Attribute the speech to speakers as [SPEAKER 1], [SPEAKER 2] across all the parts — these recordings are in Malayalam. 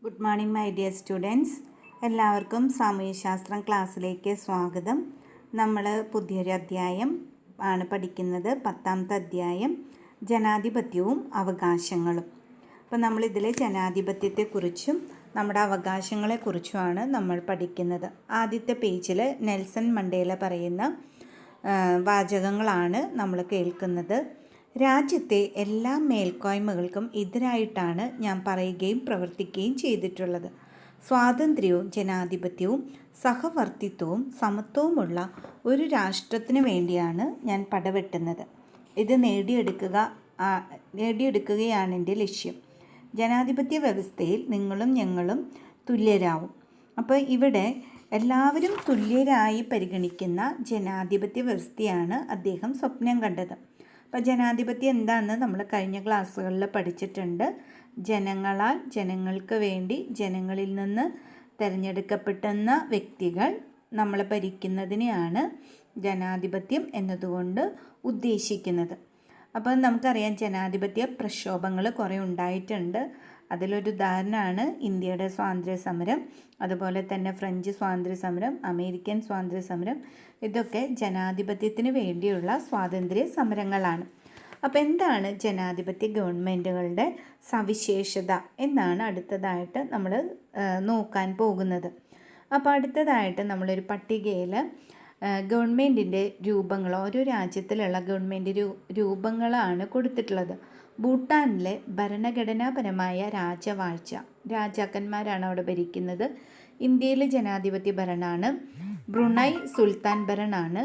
[SPEAKER 1] Good morning my dear students. എല്ലാവർക്കും സാമൂഹ്യശാസ്ത്രം ക്ലാസ്സിലേക്ക് സ്വാഗതം. നമ്മൾ പുതിയൊരു അധ്യായം ആണ് പഠിക്കുന്നത്, 10ാമത്തെ അധ്യായം, ജനാധിപത്യവും അവകാശങ്ങളും. അപ്പോൾ നമ്മളിതിൽ ജനാധിപത്യത്തെക്കുറിച്ചും നമ്മുടെ അവകാശങ്ങളെക്കുറിച്ചുമാണ് നമ്മൾ പഠിക്കുന്നത്. ആദ്യത്തെ പേജിൽ നെൽസൺ മണ്ടേല പറയുന്ന വാചകങ്ങളാണ് നമ്മൾ കേൾക്കുന്നത്. രാജ്യത്തെ എല്ലാ മേൽക്കോയ്മകൾക്കും എതിരായിട്ടാണ് ഞാൻ പറയുകയും പ്രവർത്തിക്കുകയും ചെയ്തിട്ടുള്ളത്. സ്വാതന്ത്ര്യവും ജനാധിപത്യവും സഹവർത്തിത്വവും സമത്വവുമുള്ള ഒരു രാഷ്ട്രത്തിന് വേണ്ടിയാണ് ഞാൻ പടവെട്ടുന്നത്. ഇത് നേടിയെടുക്കുകയാണ് എൻ്റെ ലക്ഷ്യം. ജനാധിപത്യ വ്യവസ്ഥയിൽ നിങ്ങളും ഞങ്ങളും തുല്യരാവും. അപ്പോൾ ഇവിടെ എല്ലാവരും തുല്യരായി പരിഗണിക്കുന്ന ജനാധിപത്യ വ്യവസ്ഥയാണ് അദ്ദേഹം സ്വപ്നം കണ്ടത്. അപ്പോൾ ജനാധിപത്യം എന്താണെന്ന് നമ്മൾ കഴിഞ്ഞ ക്ലാസ്സുകളിൽ പഠിച്ചിട്ടുണ്ട്. ജനങ്ങളാൽ ജനങ്ങൾക്ക് വേണ്ടി ജനങ്ങളിൽ നിന്ന് തിരഞ്ഞെടുക്കപ്പെടുന്ന വ്യക്തികൾ നമ്മളെ ഭരിക്കുന്നതിനെയാണ് ജനാധിപത്യം എന്നതുകൊണ്ട് ഉദ്ദേശിക്കുന്നത്. അപ്പോൾ നമുക്കറിയാം ജനാധിപത്യ പ്രക്ഷോഭങ്ങൾ കുറേ ഉണ്ടായിട്ടുണ്ട്. അതിലൊരു ഉദാഹരണമാണ് ഇന്ത്യയുടെ സ്വാതന്ത്ര്യ സമരം, അതുപോലെ തന്നെ ഫ്രഞ്ച് സ്വാതന്ത്ര്യ സമരം, അമേരിക്കൻ സ്വാതന്ത്ര്യ സമരം. ഇതൊക്കെ ജനാധിപത്യത്തിന് വേണ്ടിയുള്ള സ്വാതന്ത്ര്യ സമരങ്ങളാണ്. അപ്പോൾ എന്താണ് ജനാധിപത്യ ഗവൺമെൻറ്റുകളുടെ സവിശേഷത എന്നാണ് അടുത്തതായിട്ട് നമ്മൾ നോക്കാൻ പോകുന്നത്. അപ്പോൾ അടുത്തതായിട്ട് നമ്മളൊരു പട്ടികയിൽ ഗവൺമെൻറ്റിൻ്റെ രൂപങ്ങൾ, ഓരോ രാജ്യത്തിലുള്ള ഗവൺമെൻറ് രൂപങ്ങളാണ് കൊടുത്തിട്ടുള്ളത്. ഭൂട്ടാനിലെ ഭരണഘടനാപരമായ രാജവാഴ്ച, രാജാക്കന്മാരാണ് അവിടെ ഭരിക്കുന്നത്. ഇന്ത്യയിൽ ജനാധിപത്യ ഭരണമാണ്. ബ്രുണൈ സുൽത്താൻ ഭരണമാണ്.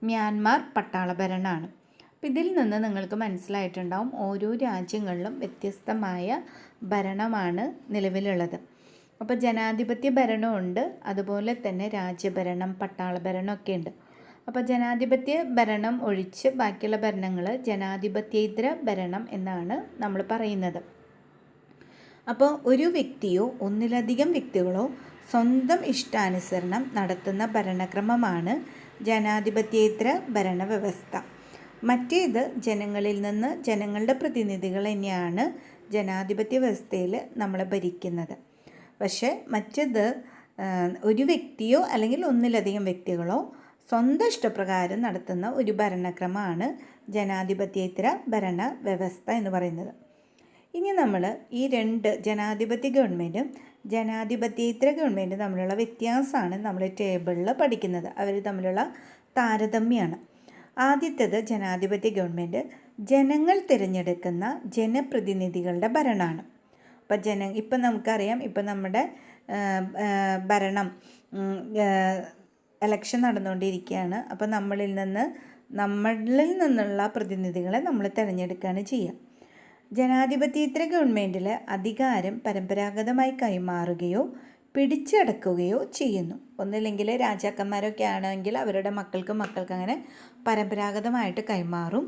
[SPEAKER 1] മ്യാൻമാർ പട്ടാള ഭരണമാണ്. അപ്പം ഇതിൽ നിന്ന് നിങ്ങൾക്ക് മനസ്സിലായിട്ടുണ്ടാവും ഓരോ രാജ്യങ്ങളിലും വ്യത്യസ്തമായ ഭരണമാണ് നിലവിലുള്ളത്. അപ്പോൾ ജനാധിപത്യ ഭരണമുണ്ട്, അതുപോലെ തന്നെ രാജ്യഭരണം, പട്ടാള ഭരണമൊക്കെ ഉണ്ട്. അപ്പോൾ ജനാധിപത്യ ഭരണം ഒഴിച്ച് ബാക്കിയുള്ള ഭരണങ്ങൾ ജനാധിപത്യേതര ഭരണം എന്നാണ് നമ്മൾ പറയുന്നത്. അപ്പോൾ ഒരു വ്യക്തിയോ ഒന്നിലധികം വ്യക്തികളോ സ്വന്തം ഇഷ്ടാനുസരണം നടത്തുന്ന ഭരണക്രമമാണ് ജനാധിപത്യേതര ഭരണവ്യവസ്ഥ. മറ്റേത് ജനങ്ങളിൽ നിന്ന് ജനങ്ങളുടെ പ്രതിനിധികൾ തന്നെയാണ് ജനാധിപത്യ വ്യവസ്ഥയിൽ നമ്മളെ ഭരിക്കുന്നത്. പക്ഷേ മറ്റേത് ഒരു വ്യക്തിയോ അല്ലെങ്കിൽ ഒന്നിലധികം വ്യക്തികളോ സ്വന്തം ഇഷ്ടപ്രകാരം നടത്തുന്ന ഒരു ഭരണക്രമമാണ് ജനാധിപത്യേതര ഭരണ വ്യവസ്ഥ എന്ന് പറയുന്നത്. ഇനി നമ്മൾ ഈ രണ്ട് ജനാധിപത്യ ഗവൺമെൻറ്റും ജനാധിപത്യേതര ഗവൺമെൻറ്റും തമ്മിലുള്ള വ്യത്യാസമാണ് നമ്മൾ ടേബിളിൽ പഠിക്കുന്നത്. അവർ തമ്മിലുള്ള താരതമ്യമാണ്. ആദ്യത്തേത് ജനാധിപത്യ ഗവൺമെൻറ് ജനങ്ങൾ തിരഞ്ഞെടുക്കുന്ന ജനപ്രതിനിധികളുടെ ഭരണമാണ്. അപ്പോൾ ഇപ്പം നമുക്കറിയാം, ഇപ്പം നമ്മുടെ ഭരണം ഇലക്ഷൻ നടന്നുകൊണ്ടിരിക്കുകയാണ്. അപ്പോൾ നമ്മളിൽ നിന്നുള്ള പ്രതിനിധികളെ നമ്മൾ തിരഞ്ഞെടുക്കുകയാണ് ചെയ്യുക. ജനാധിപത്യേതര ഗവൺമെൻറ്റിൽ അധികാരം പരമ്പരാഗതമായി കൈമാറുകയോ പിടിച്ചടക്കുകയോ ചെയ്യുന്നു. ഒന്നില്ലെങ്കിൽ രാജാക്കന്മാരൊക്കെ ആണെങ്കിൽ അവരുടെ മക്കൾക്ക് അങ്ങനെ പരമ്പരാഗതമായിട്ട് കൈമാറും,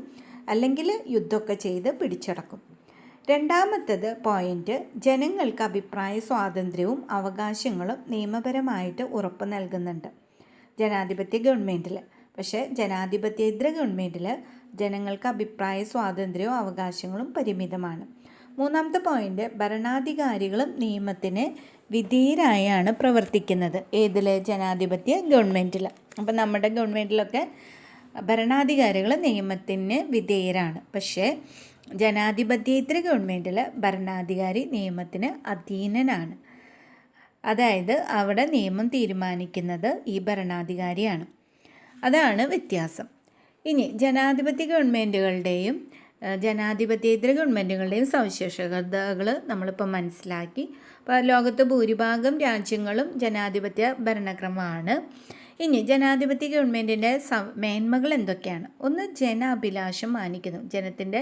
[SPEAKER 1] അല്ലെങ്കിൽ യുദ്ധമൊക്കെ ചെയ്ത് പിടിച്ചടക്കും. രണ്ടാമത്തേത് പോയിൻ്റ്, ജനങ്ങൾക്ക് അഭിപ്രായ സ്വാതന്ത്ര്യവും അവകാശങ്ങളും നിയമപരമായിട്ട് ഉറപ്പ് നൽകുന്നുണ്ട് ജനാധിപത്യ ഗവൺമെൻറ്റിൽ. പക്ഷേ ജനാധിപത്യേതര ഗവൺമെൻറ്റിൽ ജനങ്ങൾക്ക് അഭിപ്രായ സ്വാതന്ത്ര്യവും അവകാശങ്ങളും പരിമിതമാണ്. മൂന്നാമത്തെ പോയിൻ്റ്, ഭരണാധികാരികളും നിയമത്തിന് വിധേയരായാണ് പ്രവർത്തിക്കുന്നത്. ഏതിൽ? ജനാധിപത്യ ഗവൺമെൻറ്റിൽ. അപ്പം നമ്മുടെ ഗവൺമെൻറ്റിലൊക്കെ ഭരണാധികാരികൾ നിയമത്തിന് വിധേയരാണ്. പക്ഷേ ജനാധിപത്യേതര ഗവൺമെൻറ്റിൽ ഭരണാധികാരി നിയമത്തിന് അധീനനാണ്. അതായത് അവിടെ നിയമം തീരുമാനിക്കുന്നത് ഈ ഭരണാധികാരിയാണ്. അതാണ് വ്യത്യാസം. ഇനി ജനാധിപത്യ ഗവൺമെൻറ്റുകളുടെയും ജനാധിപത്യേതര ഗവൺമെൻറ്റുകളുടെയും സവിശേഷതകൾ നമ്മളിപ്പോൾ മനസ്സിലാക്കി. അപ്പോൾ ലോകത്ത് ഭൂരിഭാഗം രാജ്യങ്ങളും ജനാധിപത്യ ഭരണക്രമമാണ്. ഇനി ജനാധിപത്യ ഗവൺമെൻറ്റിൻ്റെ മേന്മകൾ എന്തൊക്കെയാണ്? ഒന്ന്, ജനാഭിലാഷം മാനിക്കുന്നു. ജനത്തിൻ്റെ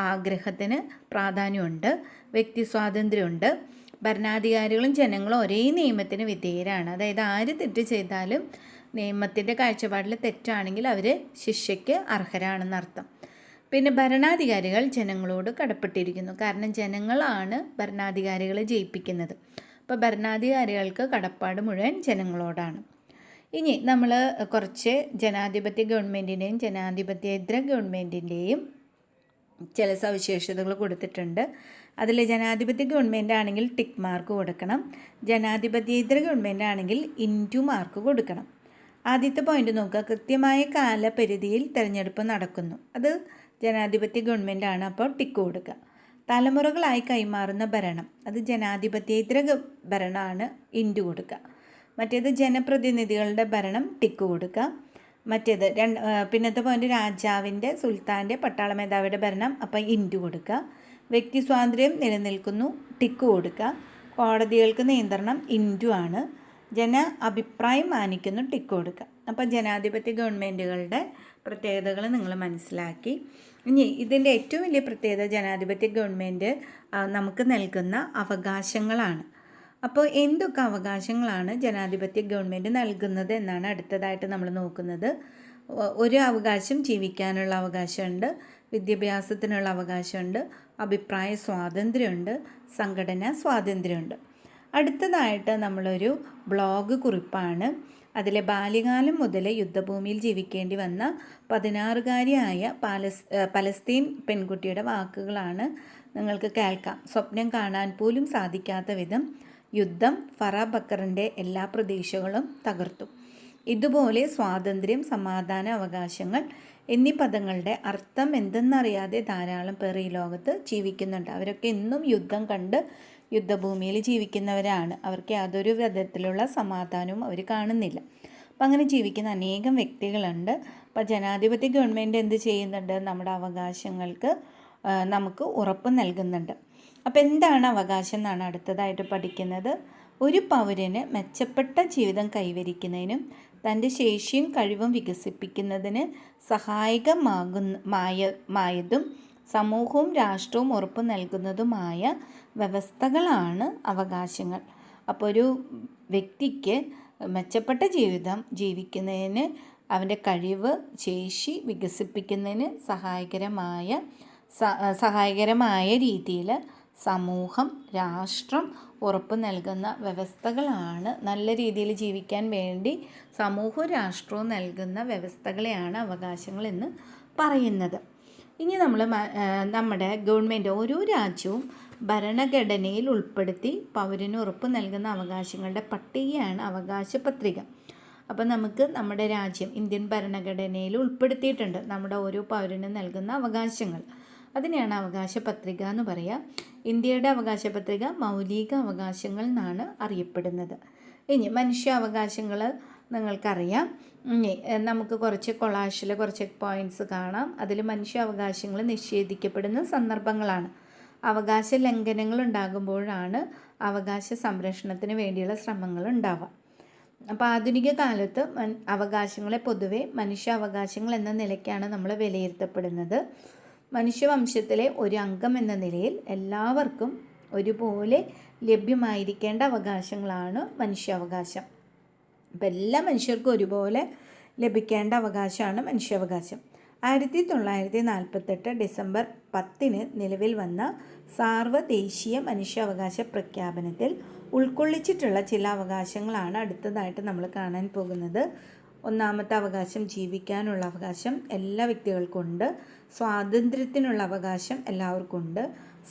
[SPEAKER 1] ആഗ്രഹത്തിന് പ്രാധാന്യമുണ്ട്. വ്യക്തി സ്വാതന്ത്ര്യമുണ്ട്. ഭരണാധികാരികളും ജനങ്ങളും ഒരേ നിയമത്തിന് വിധേയരാണ്. അതായത് ആര് തെറ്റ് ചെയ്താലും നിയമത്തിൻ്റെ കാഴ്ചപ്പാടിൽ തെറ്റാണെങ്കിൽ അവർ ശിക്ഷയ്ക്ക് അർഹരാണെന്നർത്ഥം. പിന്നെ ഭരണാധികാരികൾ ജനങ്ങളോട് കടപ്പെട്ടിരിക്കുന്നു. കാരണം ജനങ്ങളാണ് ഭരണാധികാരികളെ ജയിപ്പിക്കുന്നത്. അപ്പോൾ ഭരണാധികാരികൾക്ക് കടപ്പാട് മുഴുവൻ ജനങ്ങളോടാണ്. ഇനി നമ്മൾ കുറച്ച് ജനാധിപത്യ ഗവൺമെൻറ്റിൻ്റെയും ജനാധിപത്യേതര ഗവൺമെൻറ്റിൻ്റെയും ചില സവിശേഷതകൾ കൊടുത്തിട്ടുണ്ട്. അതിൽ ജനാധിപത്യ ഗവൺമെൻറ് ആണെങ്കിൽ ടിക്ക് മാർക്ക് കൊടുക്കണം, ജനാധിപത്യേതര ഗവൺമെൻറ് ആണെങ്കിൽ ഇൻറ്റു മാർക്ക് കൊടുക്കണം. ആദ്യത്തെ പോയിന്റ് നോക്കുക, കൃത്യമായ കാലപരിധിയിൽ തിരഞ്ഞെടുപ്പ് നടക്കുന്നു. അത് ജനാധിപത്യ ഗവൺമെൻറ് ആണ്, അപ്പോൾ ടിക്ക് കൊടുക്കുക. തലമുറകളായി കൈമാറുന്ന ഭരണം, അത് ജനാധിപത്യേതര ഭരണമാണ്, ഇൻറ്റു കൊടുക്കുക. മറ്റേത് ജനപ്രതിനിധികളുടെ ഭരണം, ടിക്ക് കൊടുക്കുക. മറ്റേത് പിന്നത്തെ പോയിന്റ് രാജാവിൻ്റെ, സുൽത്താൻ്റെ, പട്ടാള മേധാവിയുടെ ഭരണം, അപ്പോൾ ഇൻറ്റു കൊടുക്കുക. വ്യക്തി സ്വാതന്ത്ര്യം നിലനിൽക്കുന്നു, ടിക്ക് കൊടുക്കുക. കോടതികൾക്ക് നിയന്ത്രണം, ഇൻറ്റു ആണ്. ജന അഭിപ്രായം മാനിക്കുന്നു, ടിക്ക് കൊടുക്കുക. അപ്പോൾ ജനാധിപത്യ ഗവൺമെൻറ്റുകളുടെ പ്രത്യേകതകൾ നിങ്ങൾ മനസ്സിലാക്കി. ഇനി ഇതിൻ്റെ ഏറ്റവും വലിയ പ്രത്യേകത ജനാധിപത്യ ഗവൺമെൻറ് നമുക്ക് നൽകുന്ന അവകാശങ്ങളാണ്. അപ്പോൾ എന്തൊക്കെ അവകാശങ്ങളാണ് ജനാധിപത്യ ഗവൺമെൻറ് നൽകുന്നത് എന്നാണ് അടുത്തതായിട്ട് നമ്മൾ നോക്കുന്നത്. ഒരു അവകാശം ജീവിക്കാനുള്ള അവകാശമുണ്ട്, വിദ്യാഭ്യാസത്തിനുള്ള അവകാശമുണ്ട്, അഭിപ്രായ സ്വാതന്ത്ര്യമുണ്ട്, സംഘടനാ സ്വാതന്ത്ര്യമുണ്ട്. അടുത്തതായിട്ട് നമ്മളൊരു ബ്ലോഗ് കുറിപ്പാണ്. അതിലെ ബാല്യകാലം മുതൽ യുദ്ധഭൂമിയിൽ ജീവിക്കേണ്ടി വന്ന 16-കാരിയായ പലസ്തീൻ പെൺകുട്ടിയുടെ വാക്കുകളാണ് നിങ്ങൾക്ക് കേൾക്കാം. സ്വപ്നം കാണാൻ പോലും സാധിക്കാത്ത വിധം യുദ്ധം ഫറ ബക്കറിൻ്റെ എല്ലാ പ്രതീക്ഷകളും തകർത്തു. ഇതുപോലെ സ്വാതന്ത്ര്യം, സമാധാന, അവകാശങ്ങൾ എന്നീ പദങ്ങളുടെ അർത്ഥം എന്തെന്നറിയാതെ ധാരാളം പേർ ഈ ലോകത്ത് ജീവിക്കുന്നുണ്ട്. അവരൊക്കെ ഇന്നും യുദ്ധം കണ്ട് യുദ്ധഭൂമിയിൽ ജീവിക്കുന്നവരാണ്. അവർക്ക് യാതൊരു വിധത്തിലുള്ള സമാധാനവും അവർ കാണുന്നില്ല. അപ്പം അങ്ങനെ ജീവിക്കുന്ന അനേകം വ്യക്തികളുണ്ട്. അപ്പോൾ ജനാധിപത്യ ഗവൺമെൻറ് എന്ത് ചെയ്യുന്നുണ്ട്? നമ്മുടെ അവകാശങ്ങൾക്ക് നമുക്ക് ഉറപ്പ് നൽകുന്നുണ്ട്. അപ്പോൾ എന്താണ് അവകാശം എന്നാണ് അടുത്തതായിട്ട് പഠിക്കുന്നത്. ഒരു പൗരന് മെച്ചപ്പെട്ട ജീവിതം കൈവരിക്കുന്നതിനും തൻ്റെ ശേഷിയും കഴിവും വികസിപ്പിക്കുന്നതിന് സഹായകമായതും സമൂഹവും രാഷ്ട്രവും ഉറപ്പ് നൽകുന്നതുമായ വ്യവസ്ഥകളാണ് അവകാശങ്ങൾ. അപ്പോൾ ഒരു വ്യക്തിക്ക് മെച്ചപ്പെട്ട ജീവിതം ജീവിക്കുന്നതിന്, അവൻ്റെ കഴിവ്, ശേഷി വികസിപ്പിക്കുന്നതിന് സഹായകരമായ രീതിയിൽ സമൂഹം, രാഷ്ട്രം ഉറപ്പ് നൽകുന്ന വ്യവസ്ഥകളാണ്, നല്ല രീതിയിൽ ജീവിക്കാൻ വേണ്ടി സമൂഹവും രാഷ്ട്രവും നൽകുന്ന വ്യവസ്ഥകളെയാണ് അവകാശങ്ങൾ എന്ന് പറയുന്നത്. ഇനി നമ്മുടെ ഗവൺമെൻറ് ഓരോ രാജ്യവും ഭരണഘടനയിൽ ഉൾപ്പെടുത്തി പൗരന് ഉറപ്പ് നൽകുന്ന അവകാശങ്ങളുടെ പട്ടികയാണ് അവകാശ പത്രിക. അപ്പോൾ നമുക്ക് നമ്മുടെ രാജ്യം ഇന്ത്യൻ ഭരണഘടനയിൽ ഉൾപ്പെടുത്തിയിട്ടുണ്ട് നമ്മുടെ ഓരോ പൗരനും നൽകുന്ന അവകാശങ്ങൾ. അതിനെയാണ് അവകാശ പത്രിക എന്ന് പറയുക. ഇന്ത്യയുടെ അവകാശ പത്രിക മൗലിക അവകാശങ്ങൾ എന്നാണ് അറിയപ്പെടുന്നത്. ഇനി മനുഷ്യാവകാശങ്ങൾ നിങ്ങൾക്കറിയാം. നമുക്ക് കുറച്ച് കൊളാഷിൽ കുറച്ച് പോയിൻറ്റ്സ് കാണാം. അതിൽ മനുഷ്യാവകാശങ്ങൾ നിഷേധിക്കപ്പെടുന്ന സന്ദർഭങ്ങളാണ്. അവകാശ ലംഘനങ്ങൾ ഉണ്ടാകുമ്പോഴാണ് അവകാശ സംരക്ഷണത്തിന് വേണ്ടിയുള്ള ശ്രമങ്ങൾ ഉണ്ടാവുക. അപ്പോൾ ആധുനിക കാലത്ത് അവകാശങ്ങളെ പൊതുവെ മനുഷ്യാവകാശങ്ങൾ എന്ന നിലയ്ക്കാണ് നമ്മൾ വിലയിരുത്തപ്പെടുന്നത്. മനുഷ്യവംശത്തിലെ ഒരു അംഗം എന്ന നിലയിൽ എല്ലാവർക്കും ഒരുപോലെ ലഭ്യമായിരിക്കേണ്ട അവകാശങ്ങളാണ് മനുഷ്യാവകാശം. അപ്പോൾ എല്ലാ മനുഷ്യർക്കും ഒരുപോലെ ലഭിക്കേണ്ട അവകാശമാണ് മനുഷ്യാവകാശം. 1948 ഡിസംബർ 10 നിലവിൽ വന്ന സാർവദേശീയ മനുഷ്യാവകാശ പ്രഖ്യാപനത്തിൽ ഉൾക്കൊള്ളിച്ചിട്ടുള്ള ചില അവകാശങ്ങളാണ് അടുത്തതായിട്ട് നമ്മൾ കാണാൻ പോകുന്നത്. ഒന്നാമത്തെ അവകാശം ജീവിക്കാനുള്ള അവകാശം എല്ലാ വ്യക്തികൾക്കും ഉണ്ട്. സ്വാതന്ത്ര്യത്തിനുള്ള അവകാശം എല്ലാവർക്കും ഉണ്ട്.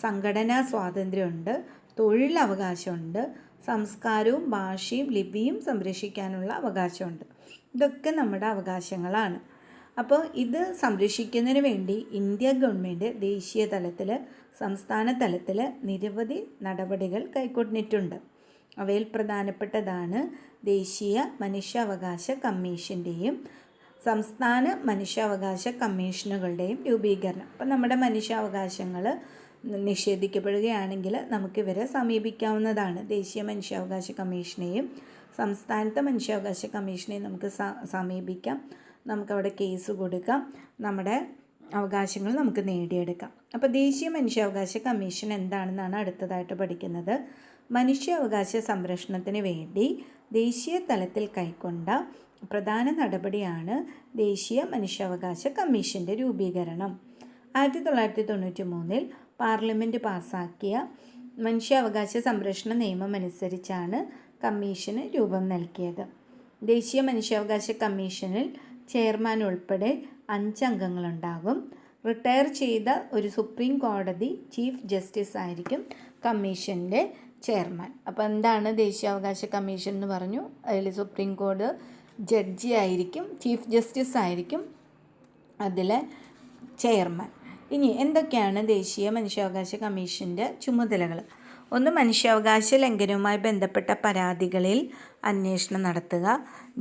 [SPEAKER 1] സംഘടനാ സ്വാതന്ത്ര്യമുണ്ട്. തൊഴിൽ അവകാശമുണ്ട്. സംസ്കാരവും ഭാഷയും ലിപിയും സംരക്ഷിക്കാനുള്ള അവകാശമുണ്ട്. ഇതൊക്കെ നമ്മുടെ അവകാശങ്ങളാണ്. അപ്പോൾ ഇത് സംരക്ഷിക്കുന്നതിന് വേണ്ടി ഇന്ത്യ ഗവൺമെൻറ് ദേശീയ തലത്തിൽ, സംസ്ഥാന തലത്തിൽ നിരവധി നടപടികൾ കൈക്കൊണ്ടിട്ടുണ്ട്. അവയിൽ പ്രധാനപ്പെട്ടതാണ് ദേശീയ മനുഷ്യാവകാശ കമ്മീഷൻ്റെയും സംസ്ഥാന മനുഷ്യാവകാശ കമ്മീഷനുകളുടെയും രൂപീകരണം. അപ്പം നമ്മുടെ മനുഷ്യാവകാശങ്ങൾ നിഷേധിക്കപ്പെടുകയാണെങ്കിൽ നമുക്കിവരെ സമീപിക്കാവുന്നതാണ്. ദേശീയ മനുഷ്യാവകാശ കമ്മീഷനെയും സംസ്ഥാനത്തെ മനുഷ്യാവകാശ കമ്മീഷനെയും നമുക്ക് സമീപിക്കാം. നമുക്കവിടെ കേസ് കൊടുക്കാം. നമ്മുടെ അവകാശങ്ങൾ നമുക്ക് നേടിയെടുക്കാം. അപ്പോൾ ദേശീയ മനുഷ്യാവകാശ കമ്മീഷൻ എന്താണെന്നാണ് അടുത്തതായിട്ട് പഠിക്കുന്നത്. മനുഷ്യാവകാശ സംരക്ഷണത്തിന് വേണ്ടി ദേശീയ തലത്തിൽ കൈക്കൊണ്ട പ്രധാന നടപടിയാണ് ദേശീയ മനുഷ്യാവകാശ കമ്മീഷൻ്റെ രൂപീകരണം. 1993 പാർലമെൻറ്റ് പാസാക്കിയ മനുഷ്യാവകാശ സംരക്ഷണ നിയമം അനുസരിച്ചാണ് കമ്മീഷന് രൂപം നൽകിയത്. ദേശീയ മനുഷ്യാവകാശ കമ്മീഷനിൽ ചെയർമാൻ ഉൾപ്പെടെ 5 അംഗങ്ങളുണ്ടാകും. റിട്ടയർ ചെയ്ത ഒരു സുപ്രീം കോടതി ചീഫ് ജസ്റ്റിസ് ആയിരിക്കും കമ്മീഷൻ്റെ ചെയർമാൻ. അപ്പോൾ എന്താണ് ദേശീയാവകാശ കമ്മീഷൻ എന്ന് പറഞ്ഞു. അതിൽ സുപ്രീം കോടതി ജഡ്ജി ആയിരിക്കും, ചീഫ് ജസ്റ്റിസ് ആയിരിക്കും അതിലെ ചെയർമാൻ. ഇനി എന്തൊക്കെയാണ് ദേശീയ മനുഷ്യാവകാശ കമ്മീഷൻ്റെ ചുമതലകൾ? ഒന്ന്, മനുഷ്യാവകാശ ലംഘനവുമായി ബന്ധപ്പെട്ട പരാതികളിൽ അന്വേഷണം നടത്തുക.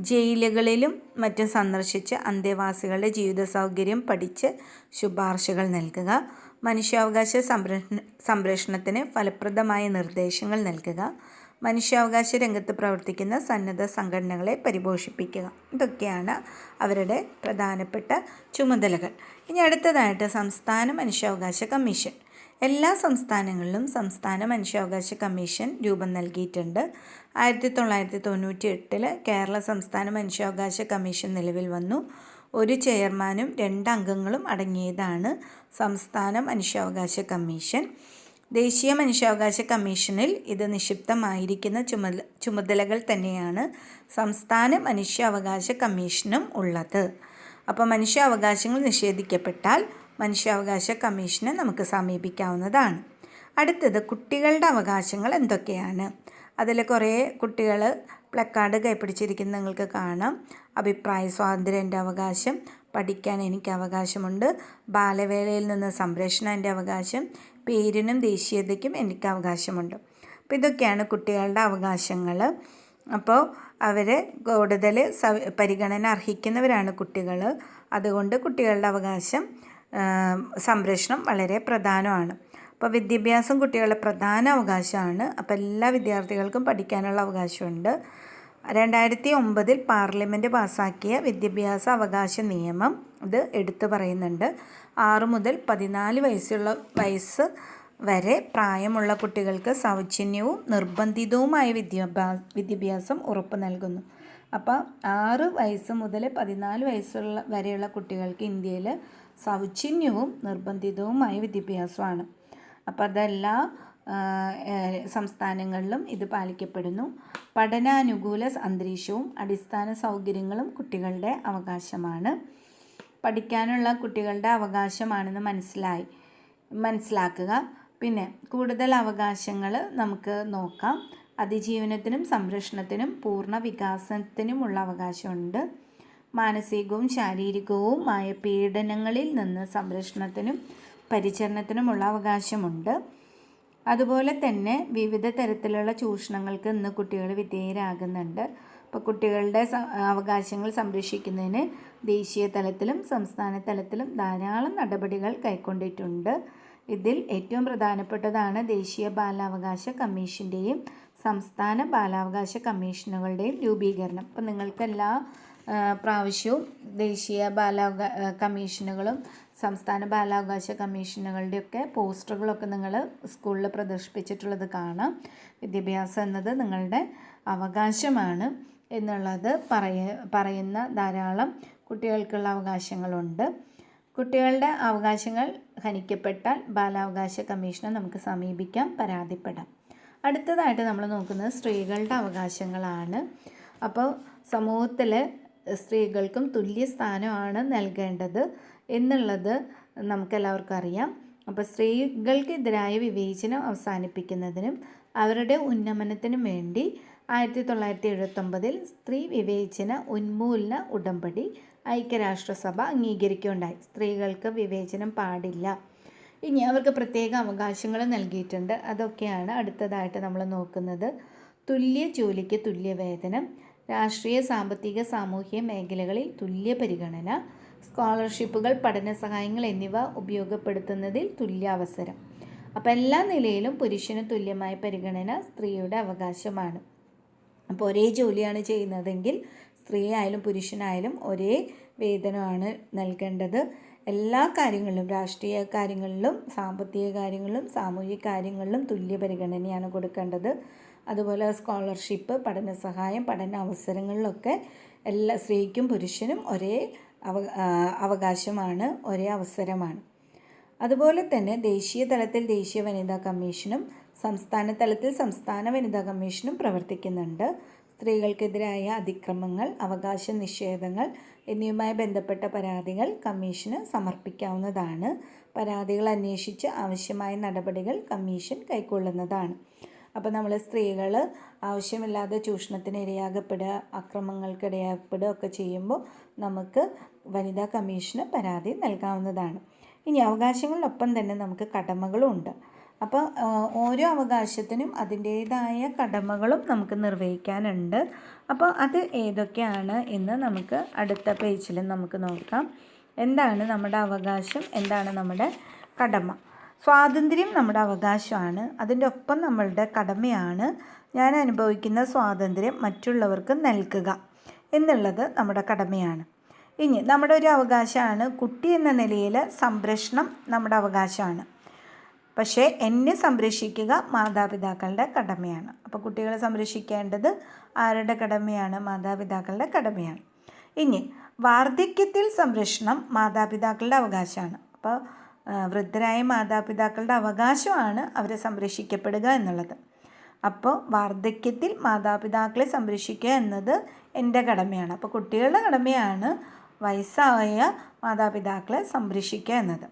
[SPEAKER 1] ജയിലുകളിലും മറ്റും സന്ദർശിച്ച് അന്തേവാസികളുടെ ജീവിത സൗകര്യം പഠിച്ച് ശുപാർശകൾ നൽകുക. മനുഷ്യാവകാശ സംരക്ഷണത്തിന് ഫലപ്രദമായ നിർദ്ദേശങ്ങൾ നൽകുക. മനുഷ്യാവകാശ രംഗത്ത് പ്രവർത്തിക്കുന്ന സന്നദ്ധ സംഘടനകളെ പരിപോഷിപ്പിക്കുക. ഇതൊക്കെയാണ് അവരുടെ പ്രധാനപ്പെട്ട ചുമതലകൾ. ഇനി അടുത്തതായിട്ട് സംസ്ഥാന മനുഷ്യാവകാശ കമ്മീഷൻ. എല്ലാ സംസ്ഥാനങ്ങളിലും സംസ്ഥാന മനുഷ്യാവകാശ കമ്മീഷൻ രൂപം നൽകിയിട്ടുണ്ട്. 1998 കേരള സംസ്ഥാന മനുഷ്യാവകാശ കമ്മീഷൻ നിലവിൽ വന്നു. ഒരു ചെയർമാനും 2 അംഗങ്ങളും അടങ്ങിയതാണ് സംസ്ഥാന മനുഷ്യാവകാശ കമ്മീഷൻ. ദേശീയ മനുഷ്യാവകാശ കമ്മീഷനിൽ ഇത് നിക്ഷിപ്തമായിരിക്കുന്ന ചുമതലകൾ തന്നെയാണ് സംസ്ഥാന മനുഷ്യാവകാശ കമ്മീഷനും ഉള്ളത്. അപ്പോൾ മനുഷ്യാവകാശങ്ങൾ നിഷേധിക്കപ്പെട്ടാൽ മനുഷ്യാവകാശ കമ്മീഷനെ നമുക്ക് സമീപിക്കാവുന്നതാണ്. അടുത്തത് കുട്ടികളുടെ അവകാശങ്ങൾ എന്തൊക്കെയാണ്? അതിൽ കുറേ കുട്ടികൾ പ്ലക്കാർഡ് കൈപ്പിടിച്ചിരിക്കുന്നത് നിങ്ങൾക്ക് കാണാം. അഭിപ്രായ സ്വാതന്ത്ര്യം എൻ്റെ അവകാശം, പഠിക്കാൻ എനിക്ക് അവകാശമുണ്ട്, ബാലവേലയിൽ നിന്ന് സംരക്ഷണം എൻ്റെ അവകാശം, പേരിനും ദേശീയതയ്ക്കും എനിക്ക് അവകാശമുണ്ട്. അപ്പോൾ ഇതൊക്കെയാണ് കുട്ടികളുടെ അവകാശങ്ങൾ. അപ്പോൾ അവർ കൂടുതൽ പരിഗണന അർഹിക്കുന്നവരാണ് കുട്ടികൾ. അതുകൊണ്ട് കുട്ടികളുടെ അവകാശം സംരക്ഷണം വളരെ പ്രധാനമാണ്. അപ്പോൾ വിദ്യാഭ്യാസം കുട്ടികളുടെ പ്രധാന അവകാശമാണ്. അപ്പോൾ എല്ലാ വിദ്യാർത്ഥികൾക്കും പഠിക്കാനുള്ള അവകാശമുണ്ട്. 2009 പാർലമെൻറ്റ് പാസ്സാക്കിയ വിദ്യാഭ്യാസ അവകാശ നിയമം ഇത് എടുത്തു പറയുന്നുണ്ട്. 6 മുതൽ 14 വയസ്സ് വരെ പ്രായമുള്ള കുട്ടികൾക്ക് സൗജന്യവും നിർബന്ധിതവുമായ വിദ്യാഭ്യാസം ഉറപ്പു നൽകുന്നു. അപ്പോൾ 6 വയസ്സ് മുതൽ 14 വരെയുള്ള കുട്ടികൾക്ക് ഇന്ത്യയിൽ സൗജന്യവും നിർബന്ധിതവുമായ വിദ്യാഭ്യാസമാണ്. അപ്പോൾ അതെല്ലാ സംസ്ഥാനങ്ങളിലും ഇത് പാലിക്കപ്പെടുന്നു. പഠനാനുകൂല അന്തരീക്ഷവും അടിസ്ഥാന സൗകര്യങ്ങളും കുട്ടികളുടെ അവകാശമാണ്. പഠിക്കാനുള്ള കുട്ടികളുടെ അവകാശമാണെന്ന് മനസ്സിലാക്കുക. പിന്നെ കൂടുതൽ അവകാശങ്ങൾ നമുക്ക് നോക്കാം. അതിജീവനത്തിനും സംരക്ഷണത്തിനും പൂർണ്ണ വികാസത്തിനുമുള്ള അവകാശമുണ്ട്. മാനസികവും ശാരീരികവുമായ പീഡനങ്ങളിൽ നിന്ന് സംരക്ഷണത്തിനും പരിചരണത്തിനുമുള്ള അവകാശമുണ്ട്. അതുപോലെ തന്നെ വിവിധ തരത്തിലുള്ള ചൂഷണങ്ങൾക്ക് ഇന്ന് കുട്ടികൾ വിധേയരാകുന്നുണ്ട്. അപ്പോൾ കുട്ടികളുടെ അവകാശങ്ങൾ സംരക്ഷിക്കുന്നതിന് ദേശീയ തലത്തിലും സംസ്ഥാന തലത്തിലും ധാരാളം നടപടികൾ കൈക്കൊണ്ടിട്ടുണ്ട്. ഇതിൽ ഏറ്റവും പ്രധാനപ്പെട്ടതാണ് ദേശീയ ബാലാവകാശ കമ്മീഷൻ്റെയും സംസ്ഥാന ബാലാവകാശ കമ്മീഷനുകളുടെയും രൂപീകരണം. അപ്പോൾ നിങ്ങൾക്കെല്ലാ പ്രാവശ്യവും ദേശീയ കമ്മീഷനുകളും സംസ്ഥാന ബാലാവകാശ കമ്മീഷനുകളുടെയൊക്കെ പോസ്റ്ററുകളൊക്കെ നിങ്ങൾ സ്കൂളിൽ പ്രദർശിപ്പിച്ചിട്ടുള്ളത് കാണാം. വിദ്യാഭ്യാസം എന്നത് നിങ്ങളുടെ അവകാശമാണ് എന്നുള്ളത് പറയുന്ന ധാരാളം കുട്ടികൾക്കുള്ള അവകാശങ്ങളുണ്ട്. കുട്ടികളുടെ അവകാശങ്ങൾ ഹനിക്കപ്പെട്ടാൽ ബാലാവകാശ കമ്മീഷനെ നമുക്ക് സമീപിക്കാം, പരാതിപ്പെടാം. അടുത്തതായിട്ട് നമ്മൾ നോക്കുന്നത് സ്ത്രീകളുടെ അവകാശങ്ങളാണ്. അപ്പോൾ സമൂഹത്തിൽ സ്ത്രീകൾക്കും തുല്യ സ്ഥാനമാണ് നൽകേണ്ടത് എന്നുള്ളത് നമുക്കെല്ലാവർക്കും അറിയാം. അപ്പോൾ സ്ത്രീകൾക്കെതിരായ വിവേചനം അവസാനിപ്പിക്കുന്നതിനും അവരുടെ ഉന്നമനത്തിനും വേണ്ടി 1979 സ്ത്രീ വിവേചന ഉന്മൂലന ഉടമ്പടി ഐക്യരാഷ്ട്രസഭ അംഗീകരിക്കുകയുണ്ടായി. സ്ത്രീകൾക്ക് വിവേചനം പാടില്ല. ഇനി അവർക്ക് പ്രത്യേക അവകാശങ്ങൾ നൽകിയിട്ടുണ്ട്. അതൊക്കെയാണ് അടുത്തതായിട്ട് നമ്മൾ നോക്കുന്നത്. തുല്യ ജോലിക്ക് തുല്യ വേതനം, രാഷ്ട്രീയ സാമ്പത്തിക സാമൂഹ്യ മേഖലകളിൽ തുല്യ പരിഗണന, സ്കോളർഷിപ്പുകൾ പഠന സഹായങ്ങൾ എന്നിവ ഉപയോഗപ്പെടുത്തുന്നതിൽ തുല്യ അവസരം. അപ്പോൾ എല്ലാ നിലയിലും പുരുഷന് തുല്യമായ പരിഗണന സ്ത്രീയുടെ അവകാശമാണ്. അപ്പോൾ ഒരേ ജോലിയാണ് ചെയ്യുന്നതെങ്കിൽ സ്ത്രീ ആയാലും പുരുഷനായാലും ഒരേ വേതനമാണ് നൽകേണ്ടത്. എല്ലാ കാര്യങ്ങളിലും, രാഷ്ട്രീയ കാര്യങ്ങളിലും സാമ്പത്തിക കാര്യങ്ങളിലും സാമൂഹിക കാര്യങ്ങളിലും തുല്യ പരിഗണനയാണ് കൊടുക്കേണ്ടത്. അതുപോലെ സ്കോളർഷിപ്പ്, പഠന സഹായം, പഠന അവസരങ്ങളിലൊക്കെ എല്ലാ സ്ത്രീക്കും പുരുഷനും ഒരേ അവകാശമാണ്, ഒരേ അവസരമാണ്. അതുപോലെ തന്നെ ദേശീയ തലത്തിൽ ദേശീയ വനിതാ കമ്മീഷനും സംസ്ഥാന തലത്തിൽ സംസ്ഥാന വനിതാ കമ്മീഷനും പ്രവർത്തിക്കുന്നുണ്ട്. സ്ത്രീകൾക്കെതിരായ അതിക്രമങ്ങൾ, അവകാശ നിഷേധങ്ങൾ എന്നിവയുമായി ബന്ധപ്പെട്ട പരാതികൾ കമ്മീഷന് സമർപ്പിക്കാവുന്നതാണ്. പരാതികൾ അന്വേഷിച്ച് ആവശ്യമായ നടപടികൾ കമ്മീഷൻ കൈക്കൊള്ളുന്നതാണ്. അപ്പോൾ നമ്മൾ സ്ത്രീകൾ ആവശ്യമില്ലാതെ ചൂഷണത്തിന് ഇരയാകപ്പെടുക, അക്രമങ്ങൾക്ക് ഇരയാകപ്പെടുക ഒക്കെ ചെയ്യുമ്പോൾ നമുക്ക് വനിതാ കമ്മീഷന് പരാതി നൽകാവുന്നതാണ്. ഇനി അവകാശങ്ങളിലൊപ്പം തന്നെ നമുക്ക് കടമകളും ഉണ്ട്. അപ്പോൾ ഓരോ അവകാശത്തിനും അതിൻ്റേതായ കടമകളും നമുക്ക് നിർവഹിക്കാനുണ്ട്. അപ്പോൾ അത് ഏതൊക്കെയാണ് എന്ന് നമുക്ക് അടുത്ത പേജിൽ നമുക്ക് നോക്കാം. എന്താണ് നമ്മുടെ അവകാശം, എന്താണ് നമ്മുടെ കടമ. സ്വാതന്ത്ര്യം നമ്മുടെ അവകാശമാണ്, അതിൻ്റെ ഒപ്പം നമ്മളുടെ കടമയാണ് ഞാൻ അനുഭവിക്കുന്ന സ്വാതന്ത്ര്യം മറ്റുള്ളവർക്ക് നൽകുക എന്നുള്ളത് നമ്മുടെ കടമയാണ്. ഇനി നമ്മുടെ ഒരു അവകാശമാണ് കുട്ടി എന്ന നിലയിൽ സംരക്ഷണം നമ്മുടെ അവകാശമാണ്. പക്ഷേ എന്നെ സംരക്ഷിക്കുക മാതാപിതാക്കളുടെ കടമയാണ്. അപ്പോൾ കുട്ടികളെ സംരക്ഷിക്കേണ്ടത് ആരുടെ കടമയാണ്? മാതാപിതാക്കളുടെ കടമയാണ്. ഇനി വാർദ്ധക്യത്തിൽ സംരക്ഷണം മാതാപിതാക്കളുടെ അവകാശമാണ്. അപ്പോൾ വൃദ്ധരായ മാതാപിതാക്കളുടെ അവകാശമാണ് അവരെ സംരക്ഷിക്കപ്പെടുക എന്നുള്ളത്. അപ്പോൾ വാർദ്ധക്യത്തിൽ മാതാപിതാക്കളെ സംരക്ഷിക്കുക എന്നത് എൻ്റെ കടമയാണ്. അപ്പോൾ കുട്ടികളുടെ കടമയാണ് വയസ്സായ മാതാപിതാക്കളെ സംരക്ഷിക്കുക എന്നത്.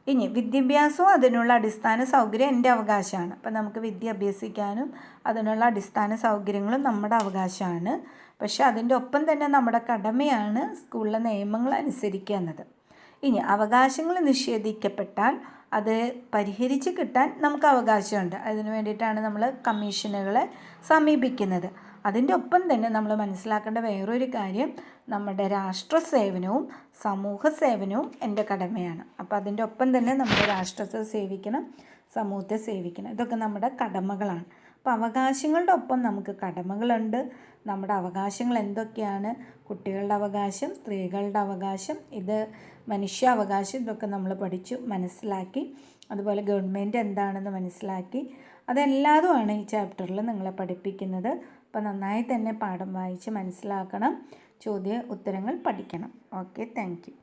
[SPEAKER 1] ഇനി വിദ്യാഭ്യാസവും അതിനുള്ള അടിസ്ഥാന സൗകര്യം എൻ്റെ അവകാശമാണ്. അപ്പോൾ നമുക്ക് വിദ്യ അഭ്യസിക്കാനും അതിനുള്ള അടിസ്ഥാന സൗകര്യങ്ങളും നമ്മുടെ അവകാശമാണ്. പക്ഷേ അതിൻ്റെ ഒപ്പം തന്നെ നമ്മുടെ കടമയാണ് സ്കൂളിലെ നിയമങ്ങൾ അനുസരിക്കുക എന്നത്. ഇനി അവകാശങ്ങൾ നിഷേധിക്കപ്പെട്ടാൽ അത് പരിഹരിച്ച് കിട്ടാൻ നമുക്ക് അവകാശമുണ്ട്. അതിനു വേണ്ടിയിട്ടാണ് നമ്മൾ കമ്മീഷനുകളെ സമീപിക്കുന്നത്. അതിൻ്റെ ഒപ്പം തന്നെ നമ്മൾ മനസ്സിലാക്കേണ്ട വേറൊരു കാര്യം, നമ്മുടെ രാഷ്ട്ര സേവനവും സമൂഹ സേവനവും എൻ്റെ കടമയാണ്. അപ്പോൾ അതിൻ്റെ ഒപ്പം തന്നെ നമ്മുടെ രാഷ്ട്രത്തെ സേവിക്കണം, സമൂഹത്തെ സേവിക്കണം. ഇതൊക്കെ നമ്മുടെ കടമകളാണ്. അപ്പോൾ അവകാശങ്ങളുടെ ഒപ്പം നമുക്ക് കടമകളുണ്ട്. നമ്മുടെ അവകാശങ്ങൾ എന്തൊക്കെയാണ്? കുട്ടികളുടെ അവകാശം, സ്ത്രീകളുടെ അവകാശം, ഇത് മനുഷ്യാവകാശം, ഇതൊക്കെ നമ്മൾ പഠിച്ചു മനസ്സിലാക്കി. അതുപോലെ ഗവൺമെൻറ് എന്താണെന്ന് മനസ്സിലാക്കി. അതെല്ലാതുമാണ് ഈ ചാപ്റ്ററിൽ നിങ്ങളെ പഠിപ്പിക്കുന്നത്. അപ്പോൾ നന്നായി തന്നെ പാഠം വായിച്ച് മനസ്സിലാക്കണം, ചോദ്യ ഉത്തരങ്ങൾ പഠിക്കണം. Okay, thank you.